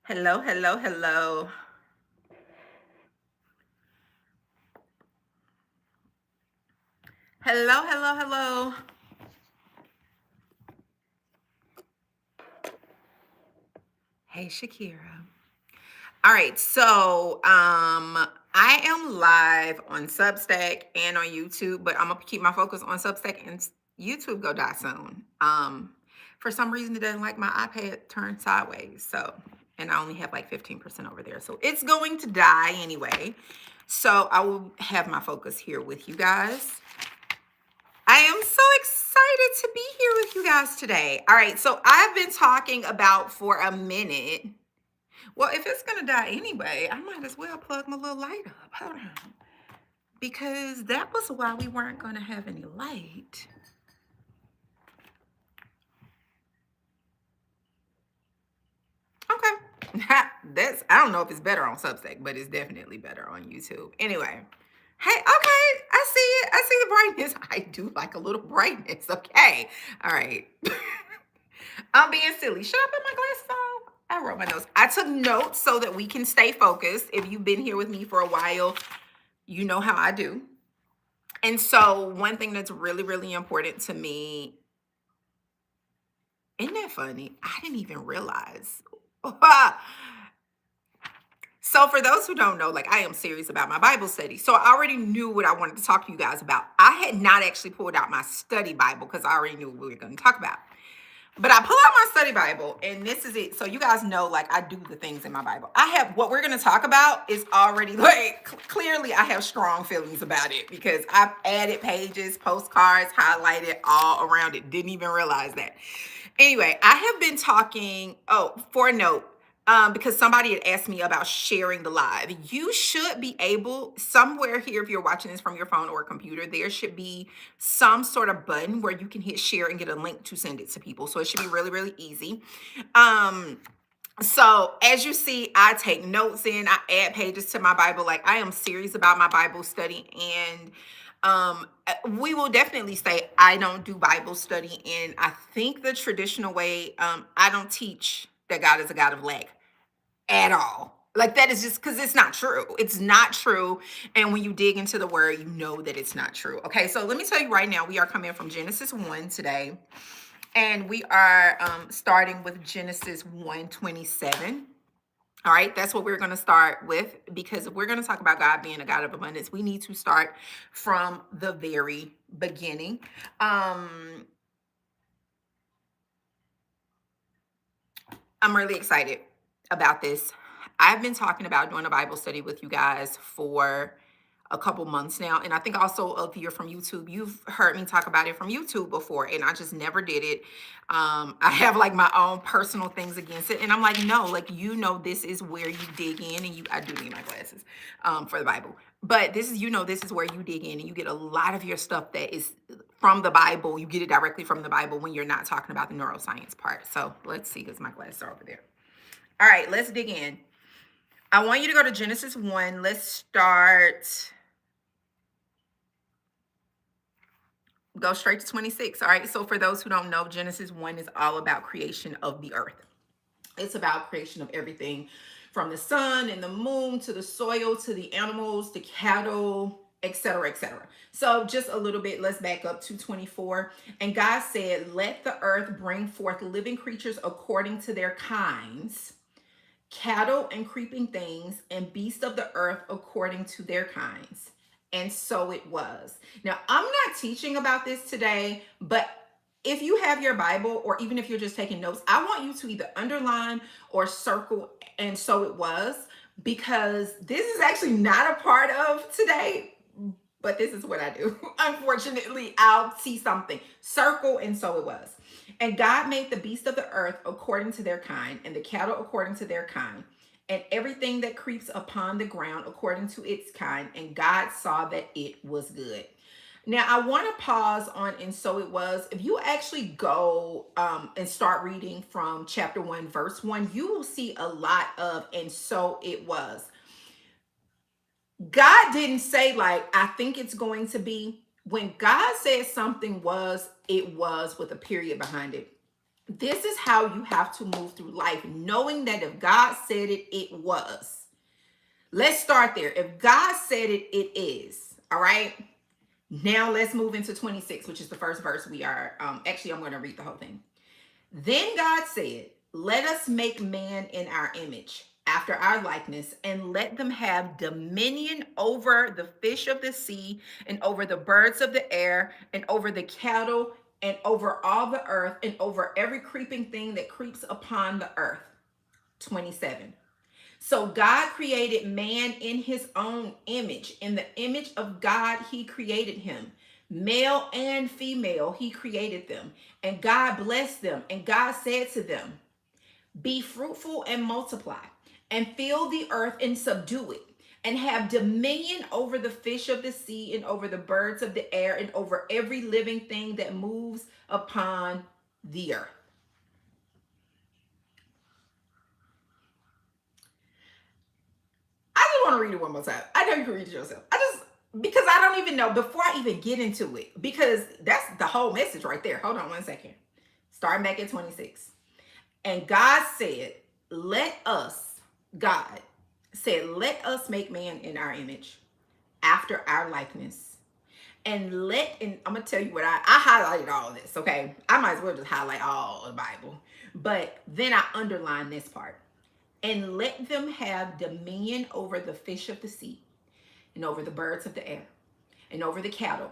Hello, hello, hello. Hello, hello, hello. Hey, Shakira. All right, I am live on Substack and on YouTube, but I'm gonna keep my focus on Substack and YouTube go die soon. For some reason it doesn't like my iPad turned sideways. And I only have like 15% over there. So it's going to die anyway. So I will have my focus here with you guys. I am so excited to be here with you guys today. All right, so I've been talking about for a minute. Well, if it's gonna die anyway, I might as well plug my little light up. Hold on. Because that was why we weren't gonna have any light. Okay. I don't know if it's better on Substack, but it's definitely better on YouTube. Anyway. Hey, okay, I see it. I see the brightness. I do like a little brightness. Okay. All right. I'm being silly. Should I put my glasses on? I wrote my notes. I took notes so that we can stay focused. If you've been here with me for a while, you know how I do. And so, one thing that's really, really important to me, isn't that funny? I didn't even realize. So, for those who don't know, like I am serious about my Bible study. So, I already knew what I wanted to talk to you guys about. I had not actually pulled out my study Bible because I already knew what we were going to talk about. But I pull out my study Bible, and this is it. So you guys know, like, I do the things in my Bible. I have what we're going to talk about is already like clearly I have strong feelings about it because I've added pages, postcards, highlighted all around it. Didn't even realize that. Anyway, I have been talking. Oh, for a note, because somebody had asked me about sharing the live. You should be able somewhere here, if you're watching this from your phone or computer, there should be some sort of button where you can hit share and get a link to send it to people. So it should be really, really easy. Um, so as you see, I take notes in, I add pages to my Bible. Like I am serious about my Bible study. And we will definitely say I don't do Bible study in I think the traditional way. I don't teach that God is a God of lack at all. Like that is just because it's not true. It's not true. And when you dig into the word, you know that it's not true. Okay, so let me tell you right now, we are coming from Genesis 1 today. And we are starting with Genesis 1:27. All right, that's what we're going to start with because if we're going to talk about God being a God of abundance, we need to start from the very beginning. Um, I'm really excited about this. I've been talking about doing a Bible study with you guys for a couple months now. And I think also if you're from YouTube, you've heard me talk about it from YouTube before, and I just never did it. I have like my own personal things against it. And I'm like, no, like, this is where you dig in and I do need my glasses for the Bible. But this is where you dig in and you get a lot of your stuff that is from the Bible. You get it directly from the Bible when you're not talking about the neuroscience part. So let's see, because my glasses are over there. All right, let's dig in. I want you to go to Genesis 1. Let's start. Go straight to 26. All right. So, for those who don't know, Genesis 1 is all about creation of the earth. It's about creation of everything from the sun and the moon to the soil to the animals, the cattle, etc., etc. So just a little bit, let's back up to 24. And God said, let the earth bring forth living creatures according to their kinds, cattle and creeping things, and beasts of the earth according to their kinds. And so it was. Now, I'm not teaching about this today, but if you have your Bible, or even if you're just taking notes, I want you to either underline or circle, and so it was, because this is actually not a part of today, but this is what I do. Unfortunately, I'll see something, circle, and so it was. And God made the beasts of the earth according to their kind, and the cattle according to their kind, and everything that creeps upon the ground according to its kind. And God saw that it was good. Now, I want to pause on and so it was. If you actually go and start reading from chapter 1, verse 1, you will see a lot of and so it was. God didn't say, like, I think it's going to be. When God said something was, it was with a period behind it. This is how you have to move through life, knowing that if God said it, it was. Let's start there. If God said it, it is. All right. Now let's move into 26, which is the first verse we are. Actually, I'm going to read the whole thing. Then God said, let us make man in our image, after our likeness, and let them have dominion over the fish of the sea, and over the birds of the air, and over the cattle, and over all the earth, and over every creeping thing that creeps upon the earth. 27. So God created man in his own image. In the image of God, he created him. Male and female, he created them. And God blessed them. And God said to them, be fruitful and multiply, and fill the earth and subdue it, and have dominion over the fish of the sea, and over the birds of the air, and over every living thing that moves upon the earth. I just want to read it one more time. I know you can read it yourself. Because I don't even know before I even get into it, because that's the whole message right there. Hold on one second. Start back at 26. And God said, God said, let us make man in our image, after our likeness. And I'm going to tell you what I highlighted all of this, okay? I might as well just highlight all of the Bible. But then I underlined this part. And let them have dominion over the fish of the sea, and over the birds of the air, and over the cattle,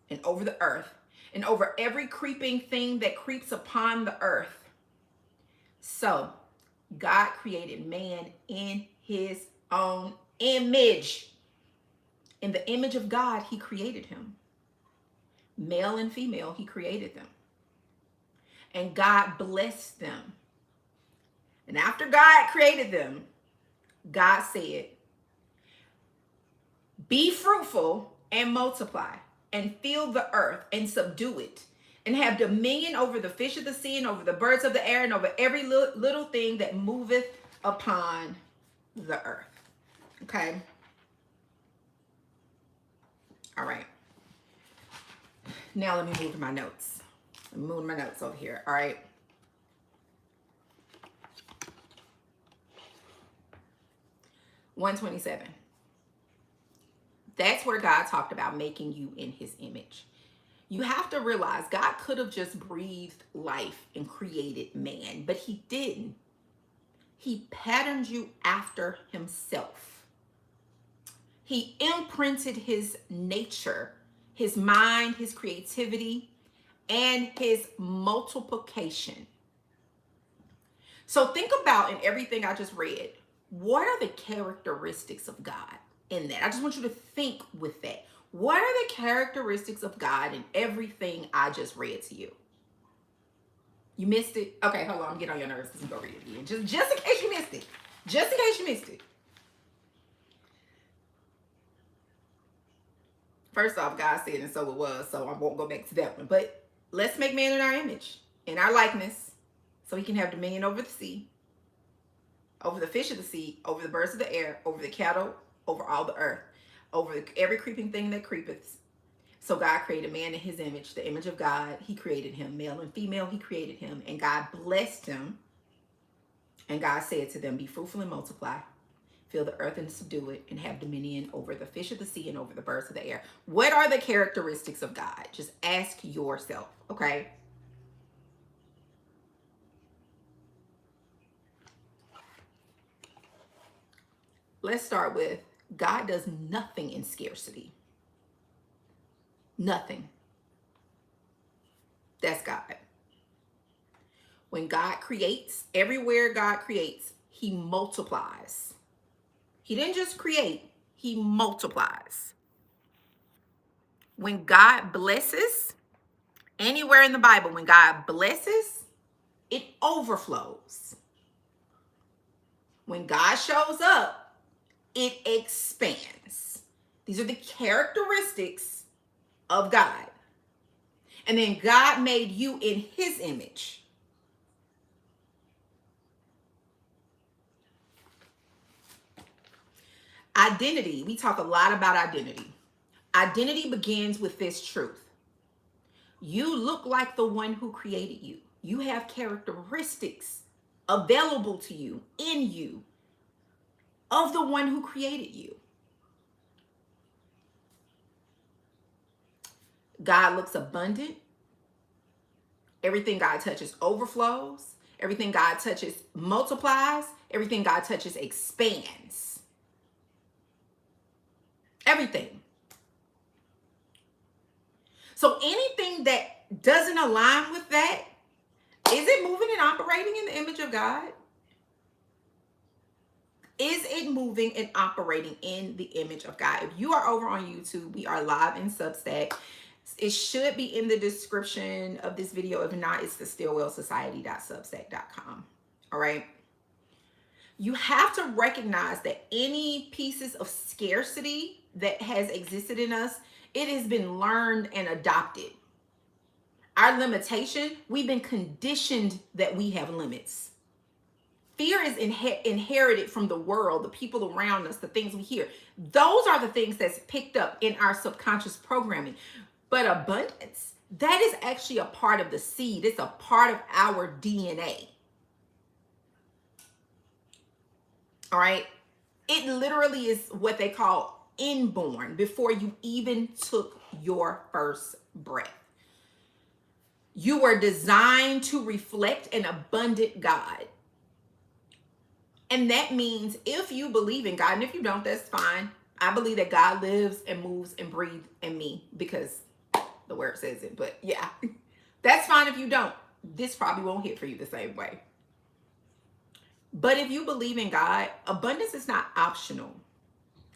and over the earth, and over every creeping thing that creeps upon the earth. So God created man in his own image. In the image of God, he created him. Male and female, he created them. And God blessed them. And after God created them, God said, be fruitful and multiply, and fill the earth and subdue it, and have dominion over the fish of the sea, and over the birds of the air, and over every little thing that moveth upon the earth. Okay? All right. Now let me move to my notes. I'm moving my notes over here. All right. (127). That's where God talked about making you in his image. You have to realize God could have just breathed life and created man, but he didn't. He patterned you after himself. He imprinted his nature, his mind, his creativity, and his multiplication. So think about, in everything I just read, what are the characteristics of God in that? I just want you to think with that. What are the characteristics of God in everything I just read to you? You missed it? Okay, hold on. I'm getting on your nerves because I'm going to read it again. Just in case you missed it. Just in case you missed it. First off, God said, and so it was, so I won't go back to that one. But let's make man in our image, in our likeness, so he can have dominion over the sea, over the fish of the sea, over the birds of the air, over the cattle, over all the earth, over every creeping thing that creepeth. So God created man in his image, the image of God. He created him, male and female, he created him. And God blessed him. And God said to them, be fruitful and multiply, fill the earth and subdue it, and have dominion over the fish of the sea and over the birds of the air. What are the characteristics of God? Just ask yourself, okay? Let's start with, God does nothing in scarcity. Nothing. That's God. When God creates, everywhere God creates, he multiplies. He didn't just create, he multiplies. When God blesses, anywhere in the Bible, when God blesses, it overflows. When God shows up, it expands. These are the characteristics of God. And then God made you in his image. Identity. We talk a lot about identity. Identity begins with this truth. You look like the one who created you. You have characteristics available to you, in you, of the one who created you. God looks abundant. Everything God touches overflows. Everything God touches multiplies. Everything God touches expands. Everything. So anything that doesn't align with that, is it moving and operating in the image of God? Is it moving and operating in the image of God? If you are over on YouTube, we are live in Substack. It should be in the description of this video. If not, it's the stillwellsociety.substack.com. All right. You have to recognize that any pieces of scarcity that has existed in us, it has been learned and adopted. Our limitation, we've been conditioned that we have limits. Fear is inherited from the world, the people around us, the things we hear. Those are the things that's picked up in our subconscious programming. But abundance, that is actually a part of the seed. It's a part of our DNA. All right. It literally is what they call inborn, before you even took your first breath. You were designed to reflect an abundant God. And that means if you believe in God, and if you don't, that's fine. I believe that God lives and moves and breathes in me because the word says it. But yeah, that's fine if you don't. This probably won't hit for you the same way. But if you believe in God, abundance is not optional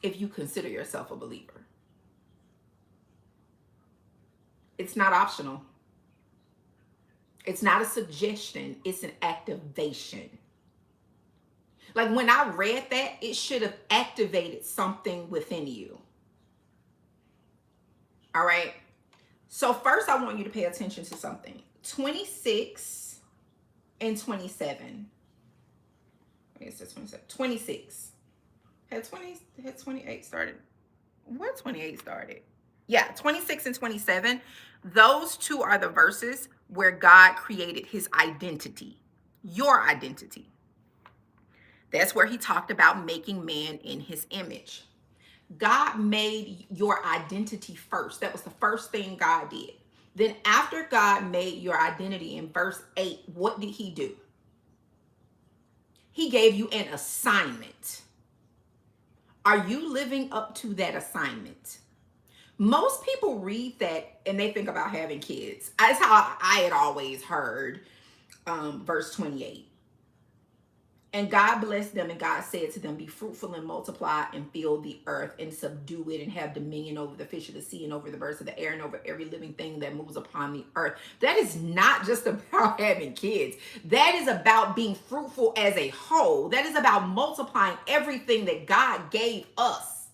if you consider yourself a believer. It's not optional. It's not a suggestion. It's an activation. Like when I read that, it should have activated something within you. All right. So first I want you to pay attention to something. 26 and 27. I guess that's 27. 26. Had 28 started. Where 28 started? Yeah, 26 and 27. Those two are the verses where God created his identity, your identity. That's where he talked about making man in his image. God made your identity first. That was the first thing God did. Then after God made your identity in verse 8, what did he do? He gave you an assignment. Are you living up to that assignment? Most people read that and they think about having kids. That's how I had always heard verse 28. And God blessed them, and God said to them, be fruitful and multiply and fill the earth and subdue it and have dominion over the fish of the sea and over the birds of the air and over every living thing that moves upon the earth. That is not just about having kids. That is about being fruitful as a whole. That is about multiplying everything that God gave us.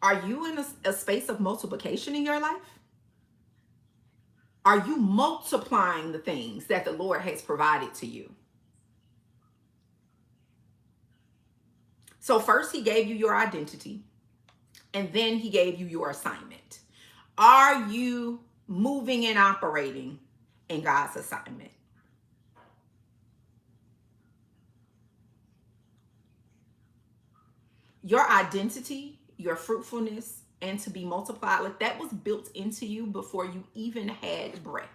Are you in a space of multiplication in your life? Are you multiplying the things that the Lord has provided to you? So first he gave you your identity, and then he gave you your assignment. Are you moving and operating in God's assignment? Your identity, your fruitfulness, and to be multiplied, like that was built into you before you even had breath.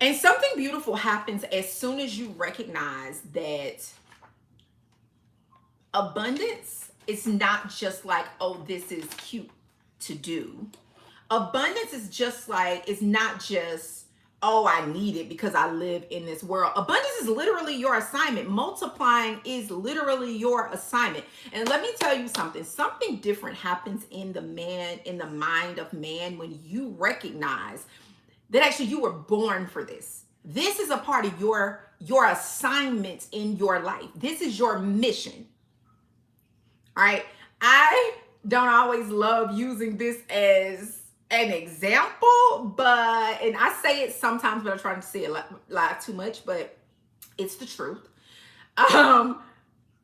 And something beautiful happens as soon as you recognize that abundance is not just like, oh, this is cute to do. Abundance is just like, it's not just, oh, I need it because I live in this world. Abundance is literally your assignment. Multiplying is literally your assignment. And let me tell you something different happens in the mind of man when you recognize that actually you were born for this. This is a part of your assignment in your life. This is your mission. All right. I don't always love using this as an example, and I say it sometimes, but I try to say it lie too much, but it's the truth.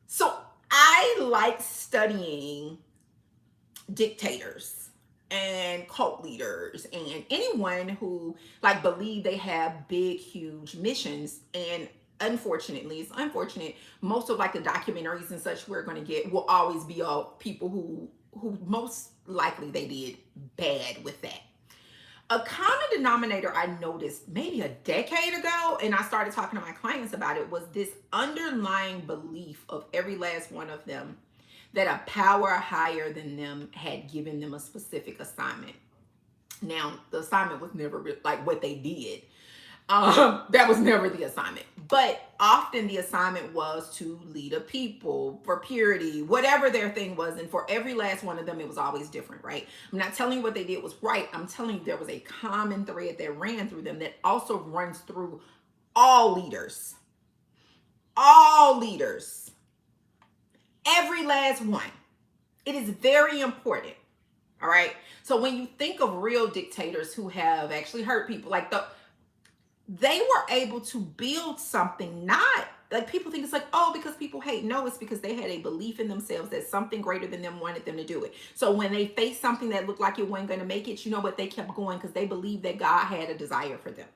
So I like studying dictators and cult leaders and anyone who like believe they have big huge missions. And unfortunately, it's unfortunate, most of like the documentaries and such we're going to get will always be all people who most likely they did bad with that. A common denominator I noticed maybe a decade ago, and I started talking to my clients about it, was this underlying belief of every last one of them that a power higher than them had given them a specific assignment. Now, the assignment was never like what they did. That was never the assignment. But often the assignment was to lead a people for purity, whatever their thing was. And for every last one of them, it was always different, right? I'm not telling you what they did was right. I'm telling you there was a common thread that ran through them that also runs through all leaders. All leaders. Every last one. It is very important. All right. So when you think of real dictators who have actually hurt people, like they were able to build something, not like people think it's like, oh, because people hate. No, it's because they had a belief in themselves that something greater than them wanted them to do it. So when they faced something that looked like it wasn't going to make it, you know what? They kept going because they believed that God had a desire for them.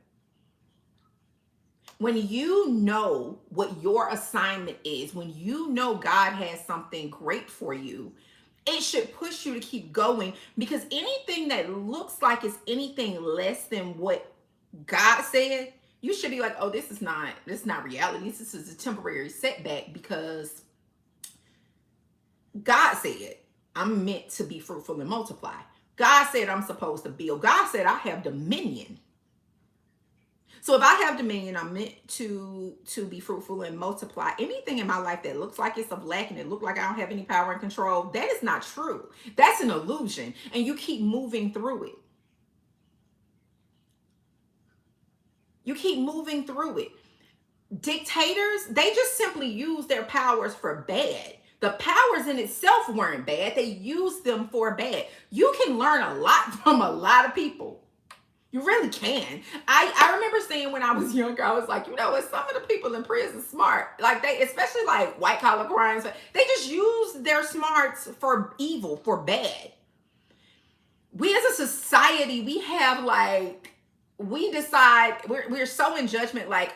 When you know what your assignment is, when you know God has something great for you, it should push you to keep going, because anything that looks like it's anything less than what God said, you should be like, oh, this is not reality. This is a temporary setback, because God said I'm meant to be fruitful and multiply. God said I'm supposed to build. God said I have dominion. So if I have dominion, I'm meant to be fruitful and multiply. Anything in my life that looks like it's of lack and it looks like I don't have any power and control, that is not true. That's an illusion. And you keep moving through it. You keep moving through it. Dictators, they just simply use their powers for bad. The powers in itself weren't bad. They used them for bad. You can learn a lot from a lot of people. You really can. I remember saying when I was younger, I was like, you know what, some of the people in prison smart. Like they, especially like white collar crimes, they just use their smarts for evil, for bad. We as a society, we have like, we decide, we're so in judgment, like,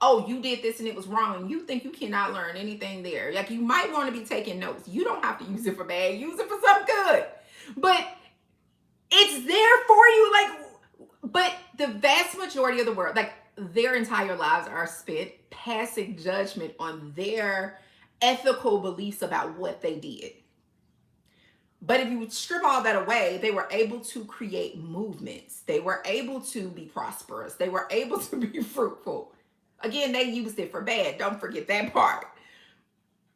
oh, you did this and it was wrong, and you think you cannot learn anything there. Like you might want to be taking notes. You don't have to use it for bad. Use it for something good. But it's there for you, like. But the vast majority of the world, like their entire lives are spent passing judgment on their ethical beliefs about what they did. But if you would strip all that away, they were able to create movements. They were able to be prosperous. They were able to be fruitful. Again, they used it for bad. Don't forget that part.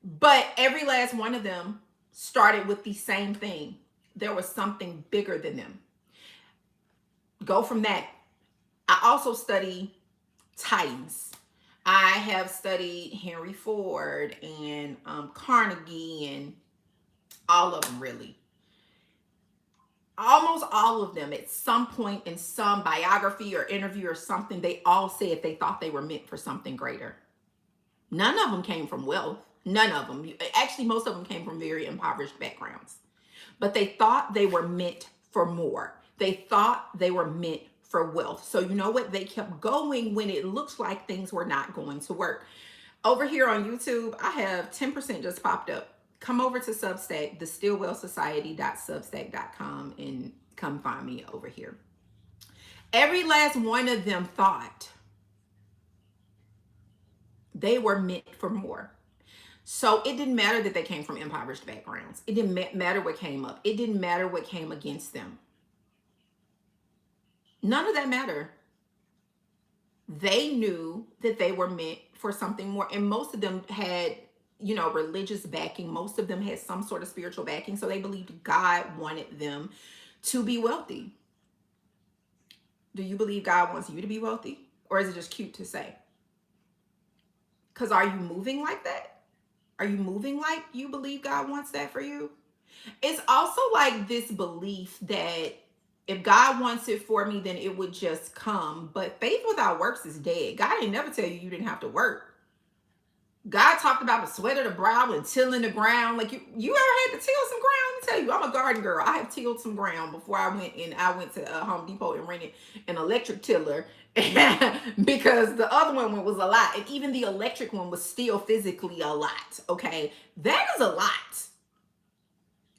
But every last one of them started with the same thing. There was something bigger than them. Go from that. I also study Titans. I have studied Henry Ford and Carnegie and all of them, really. Almost all of them at some point in some biography or interview or something, they all said they thought they were meant for something greater. None of them came from wealth. None of them. Actually, most of them came from very impoverished backgrounds. But they thought they were meant for more. They thought they were meant for wealth. So you know what? They kept going when it looks like things were not going to work. Over here on YouTube, I have 10% just popped up. Come over to Substack, thestillwellsociety.substack.com, and come find me over here. Every last one of them thought they were meant for more. So it didn't matter that they came from impoverished backgrounds. It didn't matter what came up. It didn't matter what came against them. None of that mattered. They knew that they were meant for something more. And most of them had, you know, religious backing. Most of them had some sort of spiritual backing. So they believed God wanted them to be wealthy. Do you believe God wants you to be wealthy? Or is it just cute to say? Because are you moving like that? Are you moving like you believe God wants that for you? It's also like this belief that if God wants it for me, then it would just come. But faith without works is dead. God ain't never tell you you didn't have to work. God talked about the sweat of the brow and tilling the ground. Like you ever had to till some ground? Let me tell you, I'm a garden girl. I have tilled some ground before I went to Home Depot and rented an electric tiller because the other one was a lot, and even the electric one was still physically a lot. Okay, that is a lot.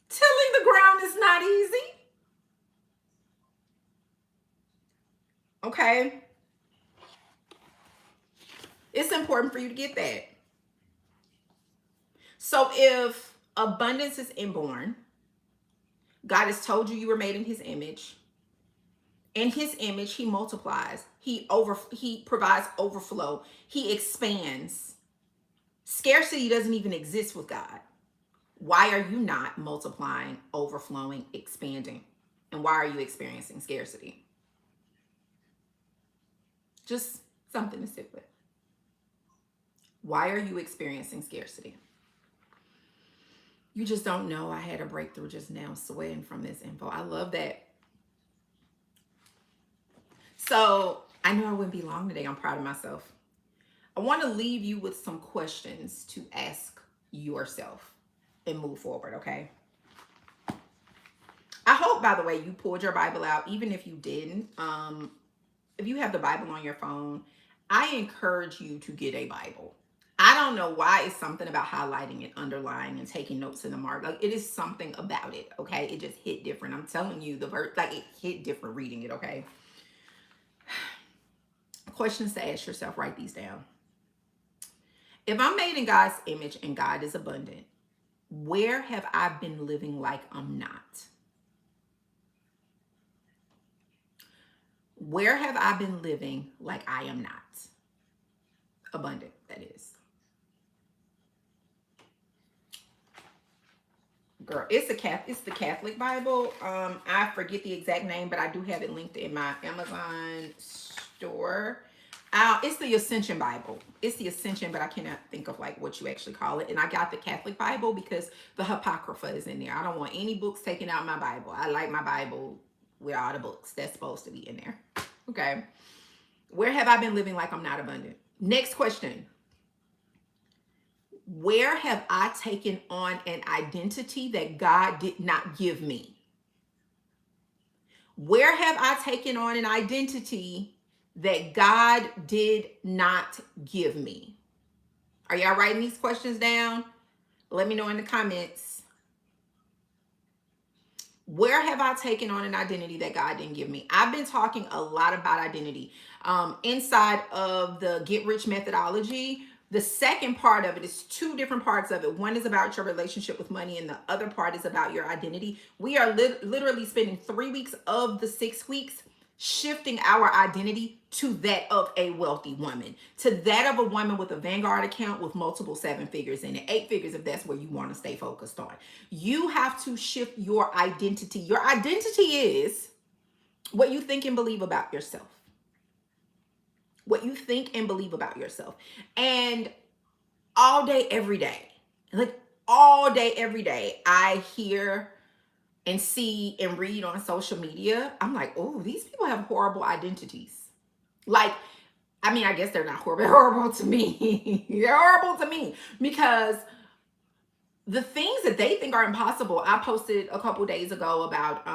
Tilling the ground is not easy. Okay, it's important for you to get that. So if abundance is inborn, God has told you were made in his image. In his image, he multiplies. He provides overflow. He expands. Scarcity doesn't even exist with God. Why are you not multiplying, overflowing, expanding? And why are you experiencing scarcity? Just something to sit with. Why are you experiencing scarcity? You just don't know. I had a breakthrough just now, sweating from this info. I love that. So I know I wouldn't be long today. I'm proud of myself. I want to leave you with some questions to ask yourself and move forward, okay? I hope, by the way, you pulled your Bible out. Even if you didn't, if you have the Bible on your phone, I encourage you to get a Bible. I don't know why. It's something about highlighting and underlining and taking notes in the mark. Like, it is something about it, okay? It just hit different. I'm telling you, the verse, like, it hit different reading it, okay? Questions to ask yourself, write these down. If I'm made in God's image and God is abundant, where have I been living like I'm not? Where have I been living like I am not? Abundant, that is. Girl, it's the Catholic Bible. I forget the exact name, but I do have it linked in my Amazon store. It's the Ascension Bible. It's the Ascension, but I cannot think of like what you actually call it. And I got the Catholic Bible because the Apocrypha is in there. I don't want any books taken out of my Bible. I like my Bible with all the books that's supposed to be in there. Okay. Where have I been living like I'm not abundant? Next question. Where have I taken on an identity that God did not give me? Where have I taken on an identity that God did not give me? Are y'all writing these questions down? Let me know in the comments. Where have I taken on an identity that God didn't give me? I've been talking a lot about identity. Inside of the Get Rich methodology, the second part of it is two different parts of it. One is about your relationship with money, and the other part is about your identity. We are literally spending 3 weeks of the 6 weeks shifting our identity to that of a wealthy woman, to that of a woman with a Vanguard account with multiple 7 figures in it, 8 figures if that's where you want to stay focused on. You have to shift your identity. Your identity is what you think and believe about yourself. What you think and believe about yourself. And all day, every day, like all day, every day, I hear and see and read on social media. I'm like, oh, these people have horrible identities. Like, I mean, I guess they're not horrible, horrible to me. They're horrible to me because the things that they think are impossible. I posted a couple days ago about,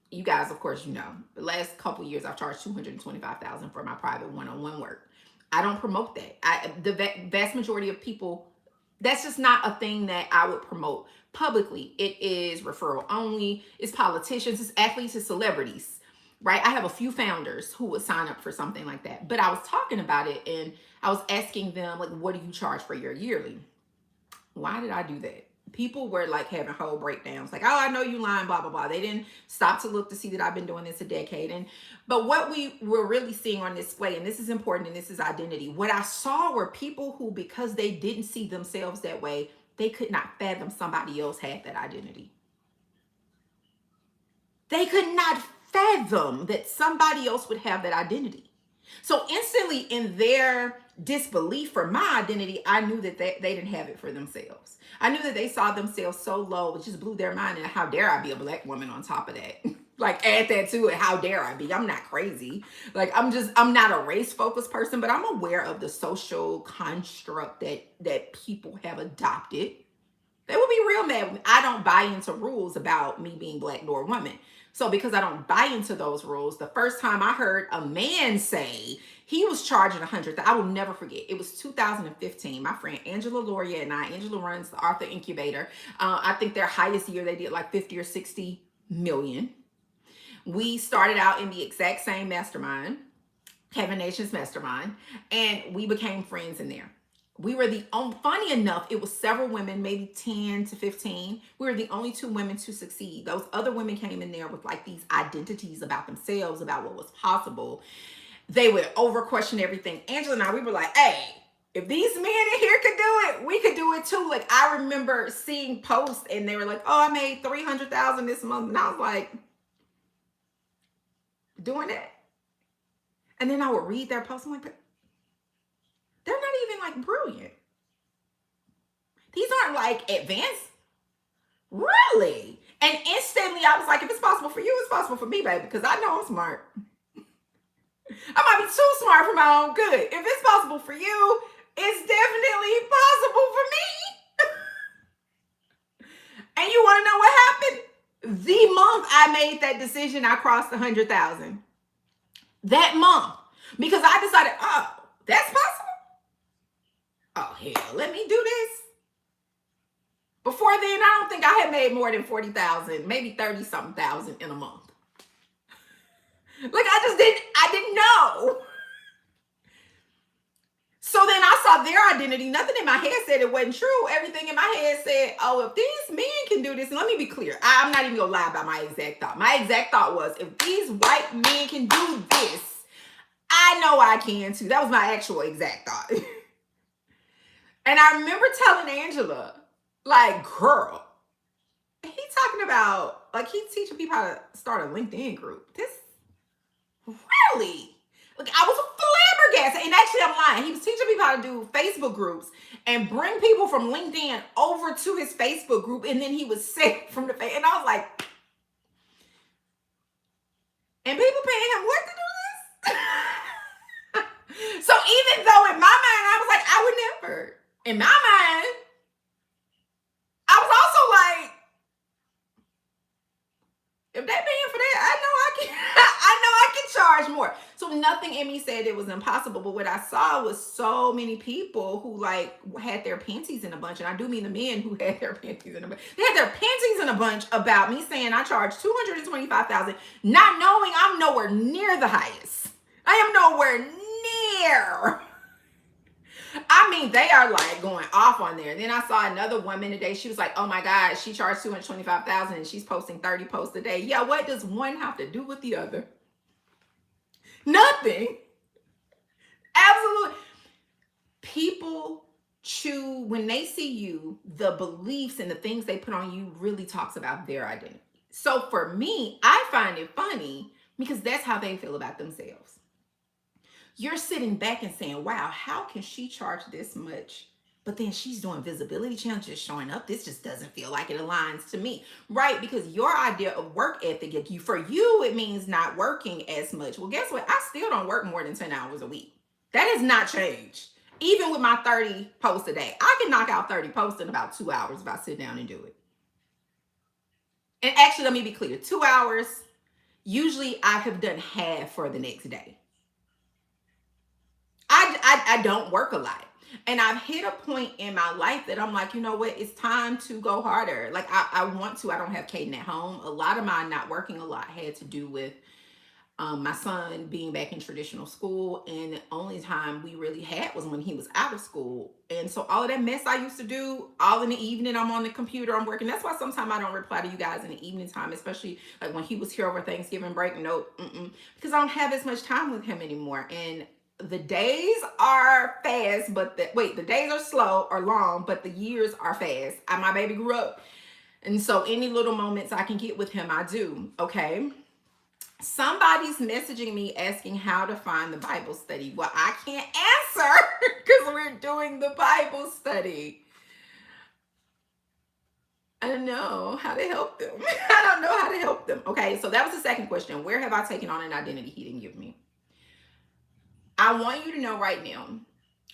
you guys, of course, you know, the last couple years I've charged $225,000 for my private one-on-one work. I don't promote that. The vast majority of people, that's just not a thing that I would promote publicly. It is referral only. It's politicians, it's athletes, it's celebrities, right? I have a few founders who would sign up for something like that. But I was talking about it and I was asking them, like, what do you charge for your yearly? Why did I do that? People were like having whole breakdowns, like, oh, I know you lying, blah, blah, blah. They didn't stop to look to see that I've been doing this a decade. But what we were really seeing on display, and this is important, and this is identity, what I saw were people who, because they didn't see themselves that way, they could not fathom somebody else had that identity. They could not fathom that somebody else would have that identity. So instantly in their disbelief for my identity, I knew that they didn't have it for themselves. I knew that they saw themselves so low, it just blew their mind. And how dare I be a black woman on top of that? Like add that to it. How dare I be? I'm not crazy. Like I'm not a race focused person, but I'm aware of the social construct that people have adopted. They would be real mad with me. I don't buy into rules about me being black nor a woman. So because I don't buy into those rules, the first time I heard a man say he was charging 100, I will never forget. It was 2015. My friend Angela Loria and Angela runs the Author Incubator. I think their highest year they did like 50 or 60 million. We started out in the exact same mastermind, Kevin Nation's mastermind, and we became friends in there. We were the only, funny enough, it was several women, maybe 10 to 15. We were the only two women to succeed. Those other women came in there with like these identities about themselves, about what was possible. They would over question everything. Angela and I, we were like, hey, if these men in here could do it, we could do it too. Like I remember seeing posts and they were like, oh, I made 300,000 this month. And I was like, doing it. And then I would read their posts. I'm like, but they're not even like brilliant. These aren't like advanced. Really? And instantly I was like, if it's possible for you, it's possible for me, baby, because I know I'm smart. I might be too smart for my own good. If it's possible for you, it's definitely possible for me. And you want to know what happened? The month I made that decision, I crossed 100,000. That month. Because I decided, oh, that's possible? Oh, hell, let me do this. Before then, I don't think I had made more than 40,000, maybe 30-something thousand in a month. Like, I didn't know. So then I saw their identity. Nothing in my head said it wasn't true. Everything in my head said, oh, if these men can do this, and let me be clear, I'm not even gonna lie about my exact thought. My exact thought was, if these white men can do this, I know I can too. That was my actual exact thought. And I remember telling Angela, like, girl, he talking about, like, he's teaching people how to start a LinkedIn group. This, really? Like, I was flabbergasted. And actually, I'm lying. He was teaching people how to do Facebook groups and bring people from LinkedIn over to his Facebook group. And then he would say from the face. And I was like, and people paying him what to do this? So even though in my mind, I was like, I would never. In my mind, I was also like, if they paying for that, I know I can charge more. So nothing in me said it was impossible. But what I saw was so many people who like had their panties in a bunch. And I do mean the men who had their panties in a bunch. They had their panties in a bunch about me saying I charge $225,000, not knowing I'm nowhere near the highest. I am nowhere near. I mean, they are like going off on there. And then I saw another woman today. She was like, oh my God, she charged $225,000 and she's posting 30 posts a day. Yeah, what does one have to do with the other? Nothing. Absolutely. People choose, when they see you, the beliefs and the things they put on you really talks about their identity. So for me, I find it funny because that's how they feel about themselves. You're sitting back and saying, wow, how can she charge this much? But then she's doing visibility challenges, showing up. This just doesn't feel like it aligns to me, right? Because your idea of work ethic, for you, it means not working as much. Well, guess what? I still don't work more than 10 hours a week. That has not changed. Even with my 30 posts a day, I can knock out 30 posts in about 2 hours if I sit down and do it. And actually, let me be clear, 2 hours, usually I have done half for the next day. I don't work a lot. And I've hit a point in my life that I'm like, you know what? It's time to go harder. Like I want to. I don't have Caden at home. A lot of my not working a lot had to do with my son being back in traditional school. And the only time we really had was when he was out of school. And so all of that mess I used to do, all in the evening, I'm on the computer, I'm working. That's why sometimes I don't reply to you guys in the evening time, especially like when he was here over Thanksgiving break. No, because I don't have as much time with him anymore. And the days are fast, but the days are slow or long, but the years are fast. My baby grew up. And so any little moments I can get with him, I do. Okay. Somebody's messaging me asking how to find the Bible study. Well, I can't answer because we're doing the Bible study. I don't know how to help them. I don't know how to help them. Okay, so that was the second question. Where have I taken on an identity he didn't give me? I want you to know right now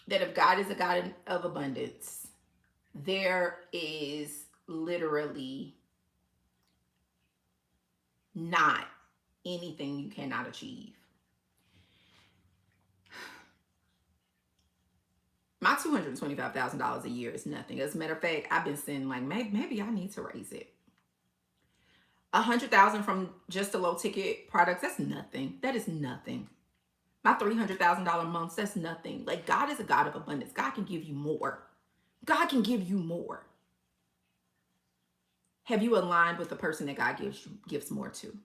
that if God is a God of abundance, there is literally not anything you cannot achieve. My $225,000 a year is nothing. As a matter of fact, I've been saying like maybe I need to raise it. 100,000 from just the low ticket products, that's nothing. That is nothing. My $300,000 months, that's nothing. Like, God is a God of abundance. God can give you more. God can give you more. Have you aligned with the person that God gives more to?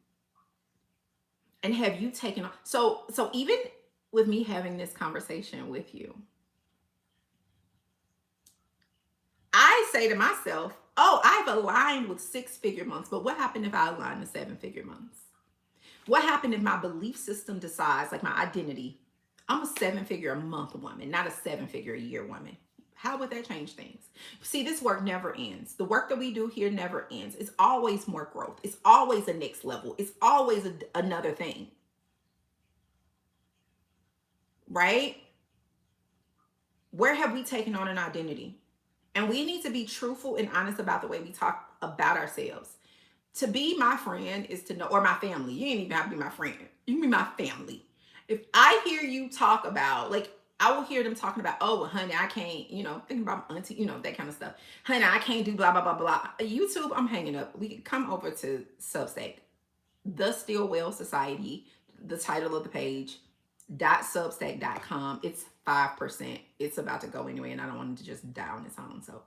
And have you taken on? So even with me having this conversation with you, I say to myself, oh, I've aligned with 6-figure months, but what happened if I align to 7-figure months? What happened if my belief system decides, like my identity, I'm a 7-figure a month woman, not a 7-figure a year woman? How would that change things? See, this work never ends. The work that we do here never ends. It's always more growth. It's always a next level. It's always another thing. Right? Where have we taken on an identity? And we need to be truthful and honest about the way we talk about ourselves. To be my friend is to know, or my family. You ain't even have to be my friend. You can be my family. If I hear you talk about, like, I will hear them talking about, oh, well, honey, I can't, thinking about my auntie, that kind of stuff. Honey, I can't do blah, blah, blah, blah. YouTube, I'm hanging up. We can come over to Substack. The Stillwell Society, the title of the page, .substack.com. It's 5%. It's about to go anyway, and I don't want it to just die on its own. So